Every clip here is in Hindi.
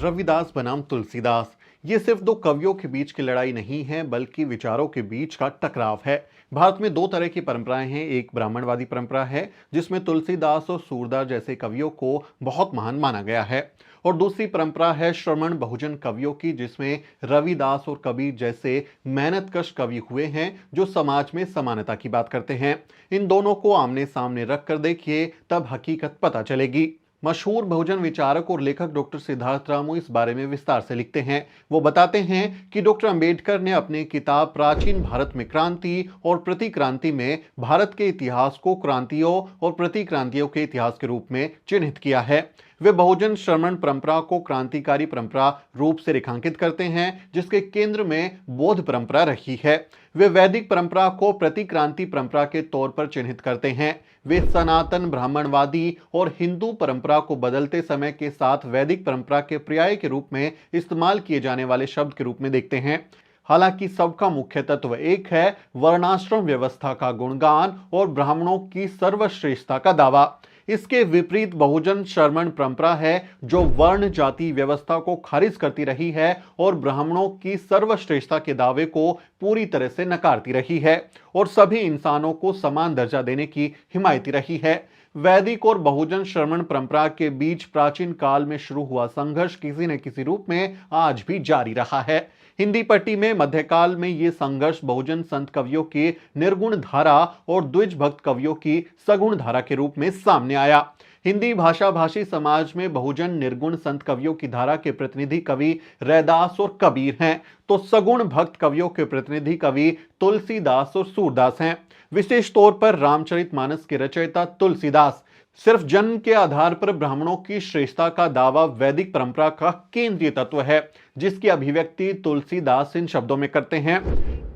रविदास बनाम तुलसीदास, ये सिर्फ दो कवियों के बीच की लड़ाई नहीं है बल्कि विचारों के बीच का टकराव है। भारत में दो तरह की परंपराएं हैं। एक ब्राह्मणवादी परंपरा है जिसमें तुलसीदास और सूरदास जैसे कवियों को बहुत महान माना गया है, और दूसरी परंपरा है श्रमण बहुजन कवियों की, जिसमें रविदास और कबीर जैसे मेहनतकश कवि हुए हैं जो समाज में समानता की बात करते हैं। इन दोनों को आमने सामने रखकर देखिए, तब हकीकत पता चलेगी। मशहूर बहुजन विचारक और लेखक डॉक्टर सिद्धार्थ रामू इस बारे में विस्तार से लिखते हैं। वो बताते हैं कि डॉक्टर अंबेडकर ने अपनी किताब प्राचीन भारत में क्रांति और प्रतिक्रांति में भारत के इतिहास को क्रांतियों और प्रतिक्रांतियों के इतिहास के रूप में चिन्हित किया है। वे बहुजन श्रमण परंपरा को क्रांतिकारी परंपरा रूप से रेखांकित करते हैं, जिसके केंद्र में बौद्ध परंपरा रही है। वे वैदिक परंपरा को प्रतिक्रांति परंपरा के तौर पर चिन्हित करते हैं। वे सनातन ब्राह्मणवादी और हिंदू परंपरा को बदलते समय के साथ वैदिक परंपरा के पर्याय के रूप में इस्तेमाल किए जाने वाले शब्द के रूप में देखते हैं। हालांकि सबका मुख्य तत्व एक है, वर्णाश्रम व्यवस्था का गुणगान और ब्राह्मणों की सर्वश्रेष्ठता का दावा। इसके विपरीत बहुजन श्रमण परंपरा है जो वर्ण जाति व्यवस्था को खारिज करती रही है और ब्राह्मणों की सर्वश्रेष्ठता के दावे को पूरी तरह से नकारती रही है और सभी इंसानों को समान दर्जा देने की हिमायती रही है। वैदिक और बहुजन श्रमण परंपरा के बीच प्राचीन काल में शुरू हुआ संघर्ष किसी न किसी रूप में आज भी जारी रहा है। हिंदी पट्टी में मध्यकाल में यह संघर्ष बहुजन संत कवियों की निर्गुण धारा और द्विज भक्त कवियों की सगुण धारा के रूप में सामने आया। हिंदी भाषा भाषी समाज में बहुजन निर्गुण संत कवियों की धारा के प्रतिनिधि कवि रैदास और कबीर हैं, तो सगुण भक्त कवियों के प्रतिनिधि कवि तुलसीदास और सूरदास हैं। विशेष तौर पर रामचरितमानस के रचयिता तुलसीदास सिर्फ जन्म के आधार पर ब्राह्मणों की श्रेष्ठता का दावा वैदिक परंपरा का केंद्रीय तत्व है, जिसकी अभिव्यक्ति तुलसीदास इन शब्दों में करते हैं: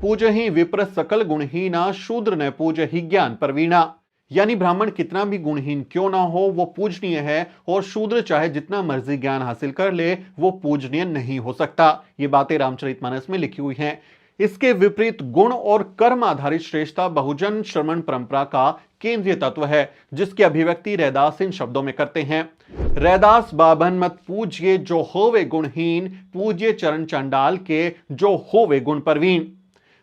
पूजहि विप्र सकल गुणहीना, शूद्र न पूजहि ज्ञान प्रवीणा। यानी ब्राह्मण कितना भी गुणहीन क्यों ना हो, वो पूजनीय है, और शूद्र चाहे जितना मर्जी ज्ञान हासिल कर ले, वो पूजनीय नहीं हो सकता। ये बातें रामचरितमानस में लिखी हुई हैं। इसके विपरीत गुण और कर्म आधारित श्रेष्ठता बहुजन श्रमण परंपरा का केंद्रीय तत्व है, जिसकी अभिव्यक्ति रैदास इन शब्दों में करते हैं: रैदास बाभन मत पूज्य, जो होवे गुणहीन, पूज्य चरण चंडाल के, जो होवे गुण प्रवीण।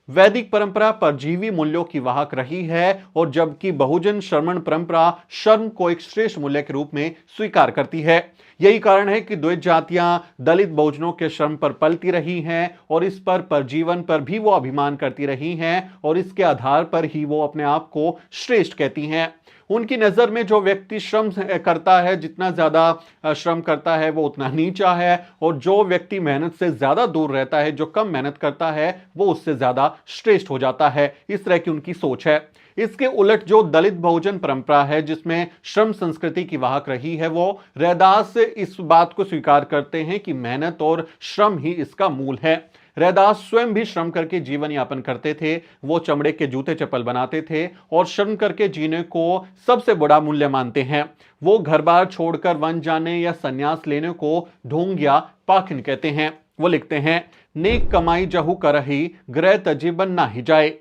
वैदिक परंपरा परजीवी मूल्यों की वाहक रही है, और जबकि बहुजन श्रमण परंपरा श्रम को एक श्रेष्ठ मूल्य के रूप में स्वीकार करती है। यही कारण है कि द्विज जातियां दलित बहुजनों के श्रम पर पलती रही हैं और इस पर परजीवन पर भी वो अभिमान करती रही हैं, और इसके आधार पर ही वो अपने आप को श्रेष्ठ कहती हैं। उनकी नजर में जो व्यक्ति श्रम करता है, जितना ज्यादा श्रम करता है, वो उतना नीचा है, और जो व्यक्ति मेहनत से ज्यादा दूर रहता है, जो कम मेहनत करता है, वो उससे ज्यादा श्रेष्ठ हो जाता है। इस तरह की उनकी सोच है। इसके उलट जो दलित बहुजन परंपरा है, जिसमें श्रम संस्कृति की वाहक रही है, वो रैदास इस बात को स्वीकार करते हैं कि मेहनत और श्रम ही इसका मूल है। रैदास स्वयं भी श्रम करके जीवन यापन करते थे। वो चमड़े के जूते चप्पल बनाते थे और श्रम करके जीने को सबसे बड़ा मूल्य मानते हैं। वो घर बार छोड़कर वन जाने या संन्यास लेने को ढोंग या पाखंड कहते हैं। वो लिखते हैं: नेक कमाई जहु करही, गृह तजीबन ना ही जाए।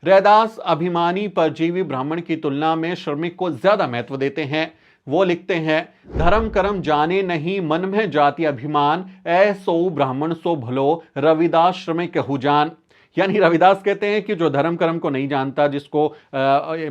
रैदास अभिमानी परजीवी ब्राह्मण की तुलना में श्रमिक को ज्यादा महत्व देते हैं। वो लिखते हैं: धर्म कर्म जाने नहीं, मन में जाति अभिमान, ऐसो ब्राह्मण सो भलो, रविदास श्रमिक कहु जान। यानी रविदास कहते हैं कि जो धर्म कर्म को नहीं जानता, जिसको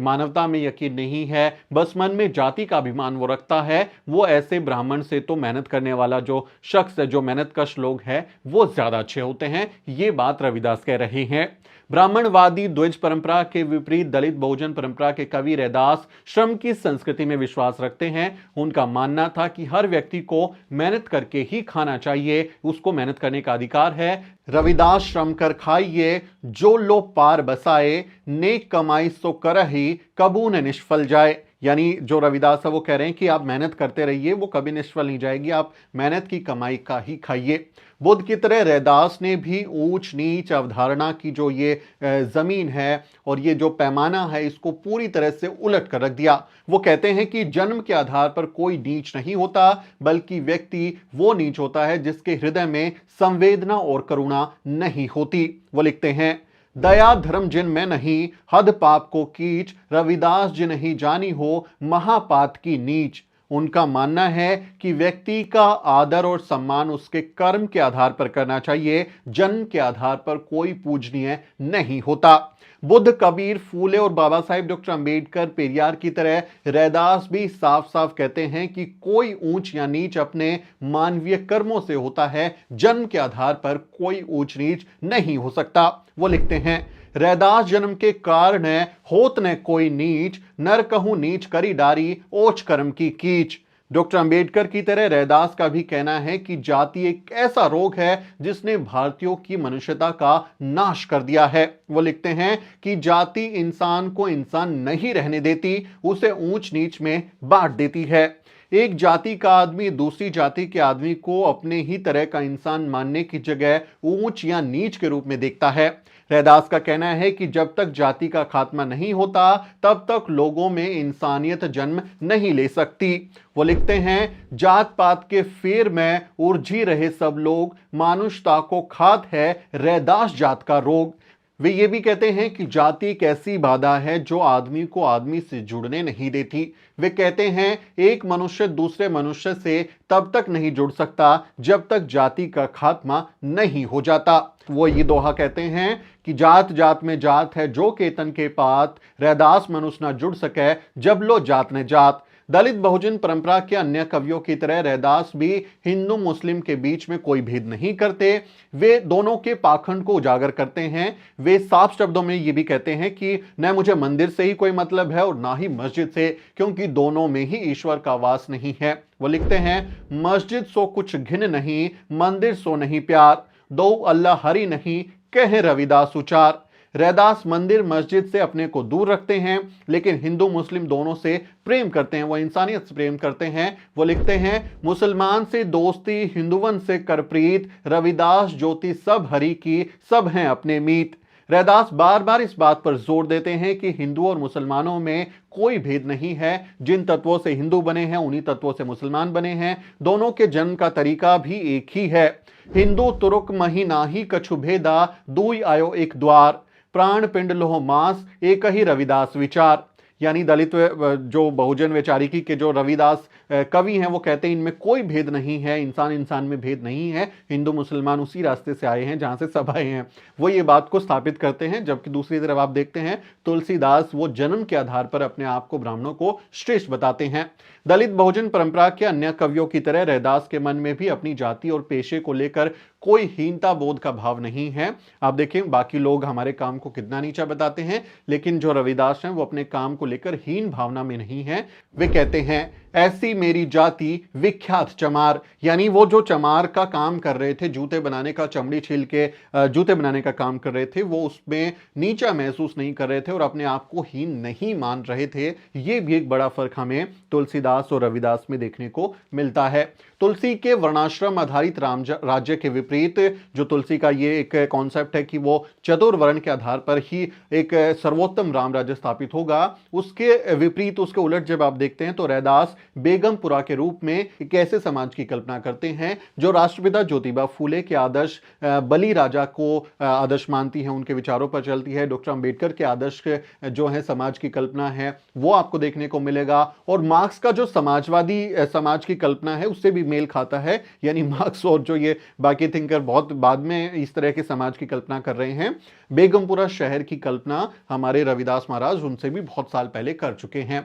मानवता में यकीन नहीं है, बस मन में जाति का अभिमान वो रखता है, वो ऐसे ब्राह्मण से तो मेहनत करने वाला जो शख्स है, जो मेहनतकश लोग हैं, वो ज्यादा अच्छे होते हैं। ये बात रविदास कह रहे हैं। ब्राह्मणवादी द्विज परंपरा के विपरीत दलित बहुजन परंपरा के कवि रैदास श्रम की संस्कृति में विश्वास रखते हैं। उनका मानना था कि हर व्यक्ति को मेहनत करके ही खाना चाहिए, उसको मेहनत करने का अधिकार है। रविदास श्रम कर खाइए, जो लो पार बसाए, नेक कमाई सो करही, कबू न निष्फल जाए। यानी जो रविदास है वो कह रहे हैं कि आप मेहनत करते रहिए, वो कभी निष्फल नहीं जाएगी, आप मेहनत की कमाई का ही खाइए। बुद्ध की तरह रैदास ने भी ऊंच नीच अवधारणा की जो ये जमीन है और ये जो पैमाना है, इसको पूरी तरह से उलट कर रख दिया। वो कहते हैं कि जन्म के आधार पर कोई नीच नहीं होता, बल्कि व्यक्ति वो नीच होता है जिसके हृदय में संवेदना और करुणा नहीं होती। वो लिखते हैं: दया धर्म जिन में नहीं, हद पाप को कीच, रविदास जिन नहीं जानी हो, महापात की नीच। उनका मानना है कि व्यक्ति का आदर और सम्मान उसके कर्म के आधार पर करना चाहिए, जन्म के आधार पर कोई पूजनीय नहीं होता। बुद्ध, कबीर, फूले और बाबा साहेब डॉक्टर अंबेडकर, पेरियार की तरह रैदास भी साफ साफ कहते हैं कि कोई ऊंच या नीच अपने मानवीय कर्मों से होता है, जन्म के आधार पर कोई ऊंच नीच नहीं हो सकता। वो लिखते हैं, रैदास जन्म के कारण होत न कोई नीच, नर कहूं नीच करी डारी, ओछ कर्म की कीच। डॉक्टर अंबेडकर की तरह रैदास का भी कहना है कि जाति एक ऐसा रोग है जिसने भारतीयों की मनुष्यता का नाश कर दिया है। वो लिखते हैं कि जाति इंसान को इंसान नहीं रहने देती, उसे ऊंच नीच में बांट देती है। एक जाति का आदमी दूसरी जाति के आदमी को अपने ही तरह का इंसान मानने की जगह ऊंच या नीच के रूप में देखता है। रैदास का कहना है कि जब तक जाति का खात्मा नहीं होता तब तक लोगों में इंसानियत जन्म नहीं ले सकती। वो लिखते हैं, जात पात के फेर में उलझी रहे सब लोग, मानुषता को खात है रैदास जात का रोग। वे ये भी कहते हैं कि जाति एक ऐसी बाधा है जो आदमी को आदमी से जुड़ने नहीं देती। वे कहते हैं, एक मनुष्य दूसरे मनुष्य से तब तक नहीं जुड़ सकता जब तक जाति का खात्मा नहीं हो जाता। वो ये दोहा कहते हैं कि जात जात में जात है जो केतन के पात, रैदास मनुष्य न जुड़ सके जब लो जात ने जात। दलित बहुजन परंपरा के अन्य कवियों की तरह रैदास भी हिंदू मुस्लिम के बीच में कोई भेद नहीं करते। वे दोनों के पाखंड को उजागर करते हैं। वे साफ शब्दों में ये भी कहते हैं कि न मुझे मंदिर से ही कोई मतलब है और ना ही मस्जिद से, क्योंकि दोनों में ही ईश्वर का वास नहीं है। वो लिखते हैं, मस्जिद सो कुछ घिन नहीं, मंदिर सो नहीं प्यार, दो अल्लाह हरि नहीं, कहे रविदास उचार। रैदास मंदिर मस्जिद से अपने को दूर रखते हैं, लेकिन हिंदू मुस्लिम दोनों से प्रेम करते हैं, वो इंसानियत से प्रेम करते हैं। वो लिखते हैं, मुसलमान से दोस्ती हिंदुवन से कर प्रीत, रविदास ज्योति सब हरि की, सब हैं अपने मीत। रैदास बार बार इस बात पर जोर देते हैं कि हिंदू और मुसलमानों में कोई भेद नहीं है। जिन तत्वों से हिंदू बने हैं उन्हीं तत्वों से मुसलमान बने हैं। दोनों के जन्म का तरीका भी एक ही है। हिंदू तुरुक मही नाही कछु भेदा, दुई आयो एक द्वार, प्राण पिंड लोह मांस एक ही रविदास विचार। यानी दलित जो बहुजन वैचारिकी के जो रविदास कवि हैं वो कहते हैं इनमें कोई भेद नहीं है, इंसान इंसान में भेद नहीं है, हिंदू मुसलमान उसी रास्ते से आए हैं जहां से सब आए हैं। वो ये बात को स्थापित करते हैं। जबकि दूसरी तरफ आप देखते हैं तुलसीदास वो जन्म के आधार पर अपने आप को ब्राह्मणों को श्रेष्ठ बताते हैं। दलित बहुजन परंपरा के अन्य कवियों की तरह रैदास के मन में भी अपनी जाति और पेशे को लेकर कोई हीनता बोध का भाव नहीं है। आप देखें बाकी लोग हमारे काम को कितना नीचा बताते हैं, लेकिन जो रविदास हैं वो अपने काम को लेकर हीन भावना में नहीं है। वे कहते हैं, ऐसी मेरी जाति विख्यात चमार। यानी वो जो चमार का काम कर रहे थे, जूते बनाने का, चमड़ी छील के जूते बनाने का काम कर रहे थे, वो उसमें नीचा महसूस नहीं कर रहे थे और अपने आप को हीन नहीं मान रहे थे। ये भी एक बड़ा फर्क हमें तुलसीदास और रविदास में देखने को मिलता है। तुलसी के वर्णाश्रम आधारित राज्य के विपरीत जो तुलसी का ये एक कॉन्सेप्ट है कि वो चतुर्वर्ण के आधार पर ही एक सर्वोत्तम राम राज्य स्थापित होगा, उसके विपरीत, उसके उलट जब आप देखते हैं तो रैदास बेगमपुरा के रूप में एक ऐसे समाज की कल्पना करते हैं जो राष्ट्रपिता ज्योतिबा फूले के आदर्श बली राजा को आदर्श मानती है, उनके विचारों पर चलती है। डॉक्टर अंबेडकर के आदर्श जो है समाज की कल्पना है वो आपको देखने को मिलेगा। और मार्क्स का जो समाजवादी समाज की कल्पना है उससे भी मेल खाता है। यानी मार्क्स और जो ये बाकी थिंकर बहुत बाद में इस तरह के समाज की कल्पना कर रहे हैं। बेगमपुरा शहर की कल्पना हमारे रविदास महाराज उनसे भी बहुत साल पहले कर चुके हैं।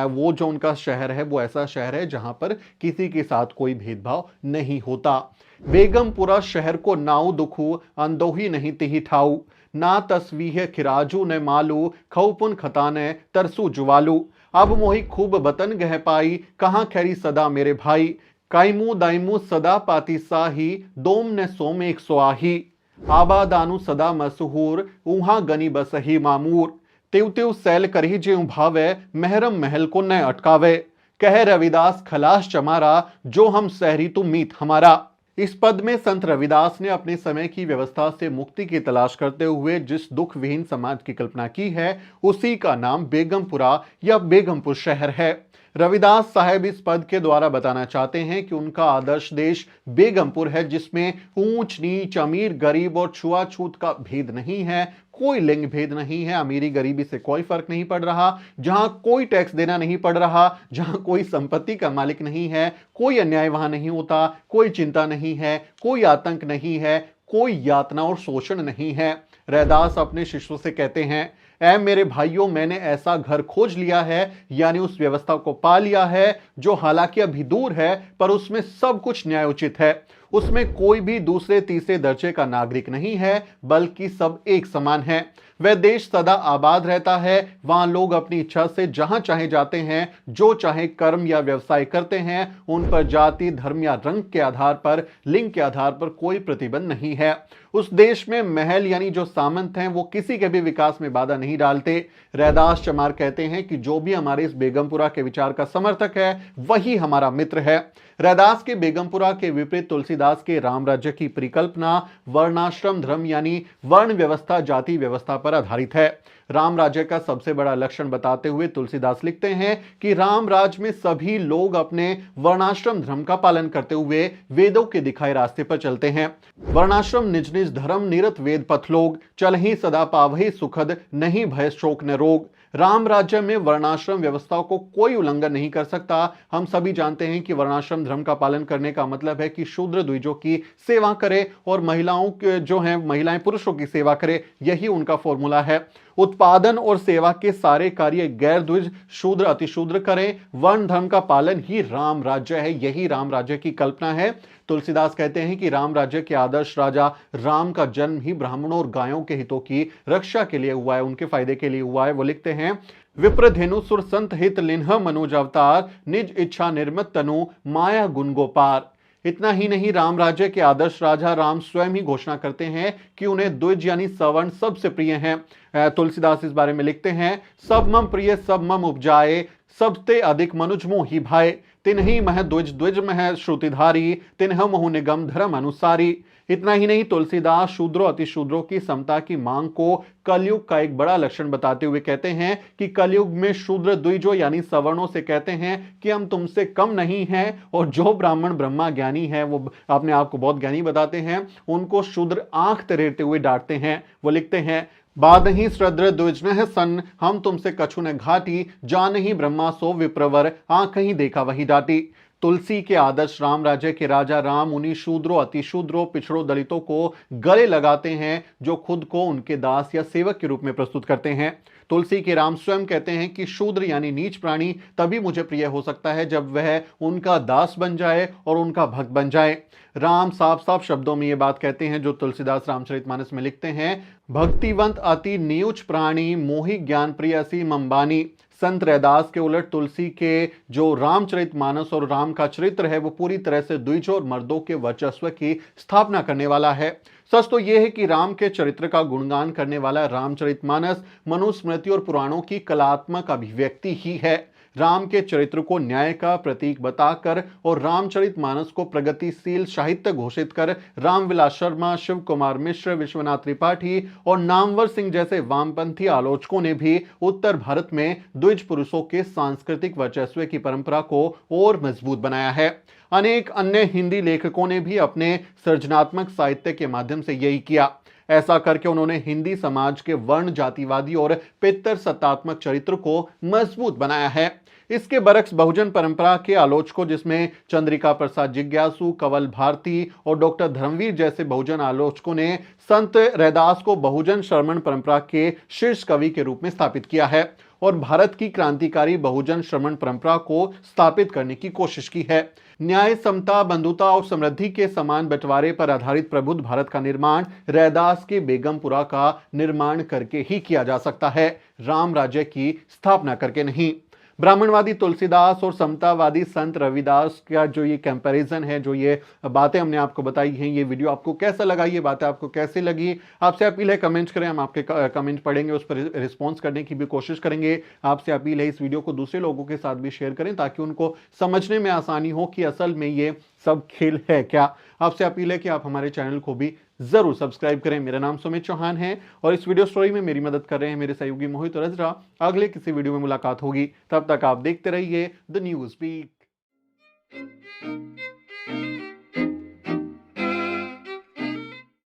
वो जो उनका शहर है वो ऐसा शहर है जहां पर किसी के साथ कोई भेदभाव नहीं होता। बेगमपुरा शहर को नाउ दुखू अंदोही नहीं तिही ठाऊ, ना तस्वीह खिराजू ने मालू, खौपुन खताने तरसू जुवालू, अब मोही खूब बतन गह पाई, कहां खैरी सदा मेरे भाई, कायमू दायमू सदा पाती साही, दोम ने सोम एक सोआही, आबादानु सदा मसहूर, ऊहा गनी बसही मामूर, तिव तिव सैल करही जे भावे, महरम महल को न अटकावे, कह रविदास खलास चमारा, जो हम सहरी तू मीत हमारा। इस पद में संत रविदास ने अपने समय की व्यवस्था से मुक्ति की तलाश करते हुए जिस दुख विहीन समाज की कल्पना की है उसी का नाम बेगमपुरा या बेगमपुर शहर है। रविदास साहब इस पद के द्वारा बताना चाहते हैं कि उनका आदर्श देश बेगमपुर है, जिसमें ऊंच नीच, अमीर गरीब और छुआछूत का भेद नहीं है, कोई लिंग भेद नहीं है, अमीरी गरीबी से कोई फर्क नहीं पड़ रहा, जहां कोई टैक्स देना नहीं पड़ रहा, जहां कोई संपत्ति का मालिक नहीं है, कोई अन्याय वहां नहीं होता, कोई चिंता नहीं है, कोई आतंक नहीं है, कोई यातना और शोषण नहीं है। रैदास अपने शिष्यों से कहते हैं, ऐ मेरे भाइयों, मैंने ऐसा घर खोज लिया है, यानी उस व्यवस्था को पा लिया है जो हालांकि अभी दूर है, पर उसमें सब कुछ न्यायोचित है। उसमें कोई भी दूसरे तीसरे दर्जे का नागरिक नहीं है, बल्कि सब एक समान है। वह देश सदा आबाद रहता है, वहां लोग अपनी इच्छा से जहां चाहे जाते हैं, जो चाहे कर्म या व्यवसाय करते हैं, उन पर जाति, धर्म या रंग के आधार पर, लिंग के आधार पर कोई प्रतिबंध नहीं है। उस देश में महल यानी जो सामंत हैं, वो किसी के भी विकास में बाधा नहीं डालते। रैदास चमार कहते हैं कि जो भी हमारे इस बेगमपुरा के विचार का समर्थक है, वही हमारा मित्र है। रैदास के बेगमपुरा के विपरीत तुलसीदास के राम राज्य की परिकल्पना वर्णाश्रम धर्म यानी वर्ण व्यवस्था, जाति व्यवस्था पर आधारित है। राम राज्य का सबसे बड़ा लक्षण बताते हुए तुलसीदास लिखते हैं कि राम राज्य में सभी लोग अपने वर्णाश्रम धर्म का पालन करते हुए वेदों के दिखाए रास्ते पर चलते हैं। वर्णाश्रम निज निज धर्म निरत वेद पथ लोग, चल ही सदा पावही सुखद, नहीं भय शोक न रोग। राम राज्य में वर्णाश्रम व्यवस्था को कोई उल्लंघन नहीं कर सकता। हम सभी जानते हैं कि वर्णाश्रम धर्म का पालन करने का मतलब है कि शूद्र द्विजों की सेवा करे और महिलाओं के जो हैं महिलाएं पुरुषों की सेवा करे, यही उनका फॉर्मूला है। उत्पादन और सेवा के सारे कार्य गैर द्विज, शूद्र अतिशूद्र करें। वर्ण धर्म का पालन ही राम राज्य है, यही राम राज्य की कल्पना है। तुलसीदास कहते हैं कि राम राज्य के आदर्श राजा राम का जन्म ही ब्राह्मणों और गायों के हितों की रक्षा के लिए हुआ है, उनके फायदे के लिए हुआ है। वो लिखते हैं, विप्रधेनु सुर संत हित लिन्ह मनुज अवतार, निज इच्छा निर्मित तनु माया गुण गोपार। इतना ही नहीं, राम राज्य के आदर्श राजा राम स्वयं ही घोषणा करते हैं कि उन्हें द्विज यानी सवर्ण सबसे प्रिय हैं। तुलसीदास इस बारे में लिखते हैं, सब मम प्रिय सब मम उपजाए, सबते अधिक मनुज मोहि भाए, तिन्हि मह द्विज द्विज मह श्रुतिधारी, तिन्ह मोहु निगम धर्म अनुसारी। इतना ही नहीं, तुलसीदास शूद्रों अतिशूद्रों की समता की मांग को कलयुग का एक बड़ा लक्षण बताते हुए कहते हैं कि कलयुग में शूद्र द्विजों यानी सवर्णों से कहते हैं कि हम तुमसे कम नहीं हैं, और जो ब्राह्मण ब्रह्मा ज्ञानी है, वो अपने आप को बहुत ज्ञानी बताते हैं, उनको शूद्र आंख तरेरते हुए डांटते हैं। वो लिखते हैं, बाद ही श्रद्र द्विजन सन, हम तुमसे कछु न घाटी, जान ही ब्रह्मा सो विप्रवर, आंख ही देखा वही डांटी। तुलसी के आदर्श राम राज्य के राजा राम उन्हीं शूद्रों अतिशूद्रों पिछड़ों दलितों को गले लगाते हैं, जो खुद को उनके दास या सेवक के रूप में प्रस्तुत करते हैं। तुलसी के राम स्वयं कहते हैं कि शूद्र यानी नीच प्राणी तभी मुझे प्रिय हो सकता है जब वह उनका दास बन जाए और उनका भक्त बन जाए। राम साफ साफ शब्दों में यह बात कहते हैं जो तुलसीदास रामचरितमानस में लिखते हैं, भक्तिवंत अति नीच प्राणी, मोहि ज्ञान प्रियसी मम्बानी। संत रैदास के उलट तुलसी के जो रामचरितमानस और राम का चरित्र है, वो पूरी तरह से द्विजों और मर्दों के वर्चस्व की स्थापना करने वाला है। सच तो यह है कि राम के चरित्र का गुणगान करने वाला रामचरितमानस मनुस्मृति और पुराणों की कलात्मक अभिव्यक्ति ही है। राम के चरित्र को न्याय का प्रतीक बताकर और रामचरितमानस को प्रगतिशील साहित्य घोषित कर रामविलास शर्मा, शिव कुमार मिश्र, विश्वनाथ त्रिपाठी और नामवर सिंह जैसे वामपंथी आलोचकों ने भी उत्तर भारत में द्विज पुरुषों के सांस्कृतिक वर्चस्व की परंपरा को और मजबूत बनाया है। अनेक अन्य हिंदी लेखकों ने भी अपने सृजनात्मक साहित्य के माध्यम से यही किया। ऐसा करके उन्होंने हिंदी समाज के वर्ण जातिवादी और पितर सत्तात्मक चरित्र को मजबूत बनाया है। इसके बरक्स बहुजन परंपरा के आलोचकों, जिसमें चंद्रिका प्रसाद जिज्ञासु, कंवल भारती और डॉक्टर धर्मवीर जैसे बहुजन आलोचकों ने संत रैदास को बहुजन श्रमण परंपरा के शीर्ष कवि के रूप में स्थापित किया है और भारत की क्रांतिकारी बहुजन श्रमण परंपरा को स्थापित करने की कोशिश की है। न्याय, समता, बंधुता और समृद्धि के समान बंटवारे पर आधारित प्रबुद्ध भारत का निर्माण रैदास के बेगमपुरा का निर्माण करके ही किया जा सकता है, राम राज्य की स्थापना करके नहीं। ब्राह्मणवादी तुलसीदास और समतावादी संत रविदास का जो ये कंपैरिजन है, जो ये बातें हमने आपको बताई हैं, ये वीडियो आपको कैसा लगा, ये बातें आपको कैसी लगी, आपसे अपील है कमेंट करें, हम आपके कमेंट पढ़ेंगे, उस पर रिस्पॉन्स करने की भी कोशिश करेंगे। आपसे अपील है इस वीडियो को दूसरे लोगों के साथ भी शेयर करें ताकि उनको समझने में आसानी हो कि असल में ये सब खेल है क्या। आपसे अपील है कि आप हमारे चैनल को भी जरूर सब्सक्राइब करें। मेरा नाम सुमित चौहान है और इस वीडियो स्टोरी में मेरी मदद कर रहे हैं मेरे सहयोगी मोहित और अजरा। अगले किसी वीडियो में मुलाकात होगी, तब तक आप देखते रहिए द न्यूज वीक।